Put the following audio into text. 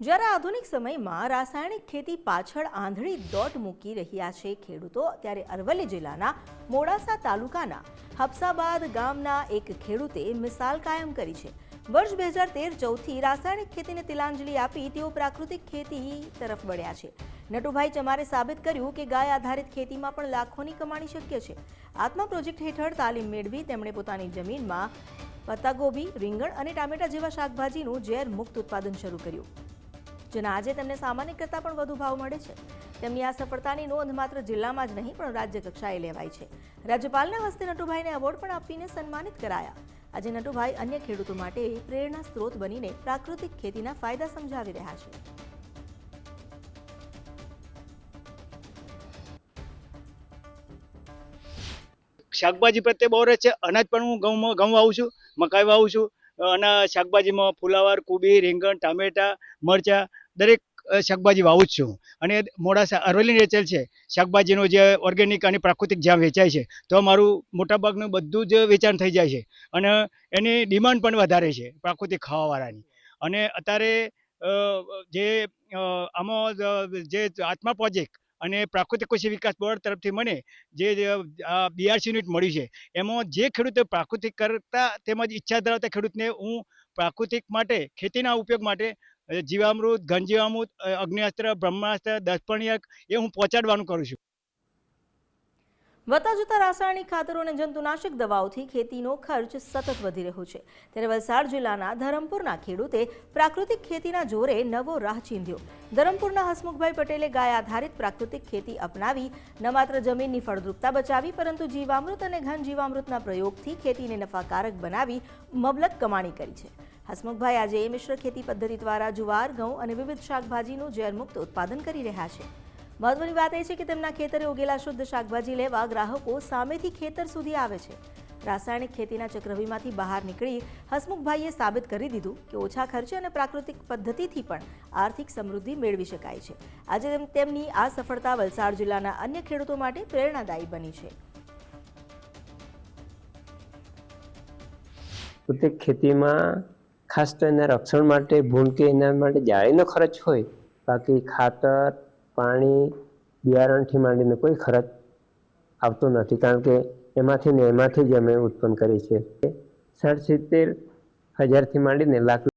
જ્યારે આધુનિક સમયમાં રાસાયણિક ખેતી પાછળ આંધળી દોટ મૂકી રહ્યા છે ખેડૂતો, ત્યારે અરવલ્લી જિલ્લાના મોડાસા તાલુકાના હફસાબાદ ગામના એક ખેડૂતે મિસાલ કાયમ કરી છે। વર્ષ 2013-14થી રાસાયણિક ખેતીને તિલાંજલિ આપી તેઓ પ્રાકૃતિક ખેતી તરફ વળ્યા છે। નટુભાઈ ચમારે સાબિત કર્યું કે ગાય આધારિત ખેતીમાં પણ લાખોની કમાણી શક્ય છે। આત્મા પ્રોજેક્ટ હેઠળ તાલીમ મેળવી તેમણે પોતાની જમીનમાં પત્તાગોબી, રીંગણ અને ટામેટા જેવા શાકભાજીનું ઝેર મુક્ત ઉત્પાદન શરૂ કર્યું, જેના આજે તેમને સામાન્ય કરતાં પણ વધુ ભાવ મળે છે। તેમની આ સફળતાની નોંધ માત્ર જિલ્લામાં જ નહીં પણ રાજ્ય કક્ષાએ લેવાઈ છે। રાજ્યપાલના હસ્તે નટુભાઈને એવોર્ડ પણ આપીને સન્માનિત કરાયા। આજે નટુભાઈ અન્ય ખેડૂતો માટે પ્રેરણા સ્ત્રોત બનીને પ્રાકૃતિક ખેતીના ફાયદા સમજાવી રહ્યા છે। શાકભાજી પ્રત્યે બહુ રસ છે। અનાજ પણ હું ઘઉં વાવું છું, મકાઈ વાવું છું અને શાકભાજીમાં ફુલાવર, કોબી, રીંગણ, ટામેટા, મરચાં દરેક શાકભાજી વાવું જ છું। અને મોડાસા અરવલ્લી વેચેલ છે શાકભાજીનું જે ઓર્ગેનિક અને પ્રાકૃતિક જ્યાં વેચાય છે તો મારું મોટાભાગનું બધું જ વેચાણ થઈ જાય છે અને એની ડિમાન્ડ પણ વધારે છે પ્રાકૃતિક ખાવાવાળાની। અને અત્યારે આમાં જે આત્મા પ્રોજેક્ટ અને પ્રાકૃતિક કૃષિ વિકાસ બોર્ડ તરફથી મને જે બીઆરસી યુનિટ મળ્યું છે એમાં જે ખેડૂતો પ્રાકૃતિક કરતા તેમજ ઈચ્છા ધરાવતા ખેડૂતને હું પ્રાકૃતિક માટે ખેતીના ઉપયોગ માટે જીવામૃત, ઘનજીવામૃત, અગ્નિઅસ્ત્ર, બ્રહ્માસ્ત્ર, દસપર્ણિયક એ હું પહોંચાડવાનું કરું છું। વધતા જતા રાસાયણિક ખાતરો અને જંતુનાશક દવાઓથી ખેતીનો ખર્ચ સતત વધી રહ્યો છે, ત્યારે વલસાડ જિલ્લાના ધરમપુરના ખેડૂતે પ્રાકૃતિક ખેતીના જોરે નવો રાહ ચીંધ્યો। ધરમપુરના હસમુખભાઈ પટેલે ગાય આધારિત પ્રાકૃતિક ખેતી અપનાવી ન માત્ર જમીનની ફળદ્રુપતા બચાવી પરંતુ જીવામૃત અને ઘન જીવામૃતના પ્રયોગથી ખેતીને નફાકારક બનાવી મબલક કમાણી કરી છે। હસમુખભાઈ આજે મિશ્ર ખેતી પદ્ધતિ દ્વારા જુવાર, ઘઉં અને વિવિધ શાકભાજીનું ઝેરમુક્ત ઉત્પાદન કરી રહ્યા છે। મહત્વની વાત એ છે કે તેમના ખેતરે ઉગેલા શુદ્ધ શાકભાજી લેવા ગ્રાહકો સામેથી ખેતર સુધી આવે છે। રાસાયણિક ખેતીના ચક્રવ્યૂહમાંથી બહાર નીકળી હસમુખભાઈએ સાબિત કરી દીધું કે ઓછા ખર્ચે અને પ્રાકૃતિક પદ્ધતિથી પણ આર્થિક સમૃદ્ધિ મેળવી શકાય છે। આજે તેમની આ સફળતા વલસાડ જિલ્લાના અન્ય ખેડૂતો માટે પ્રેરણાદાયી બની છે। પ્રાકૃતિક ખેતીમાં ખાસ તો એના રક્ષણ માટે ભૂંડ કે એના માટે જાળીનો ખર્ચ હોય, બાકી ખાતર, પાણી, બિયારણથી માંડીને કોઈ ખર્ચ આવતો નથી, કારણ કે એમાંથી જ અમે ઉત્પન્ન કરીએ છીએ। 60-70 હજારથી માંડીને લાખ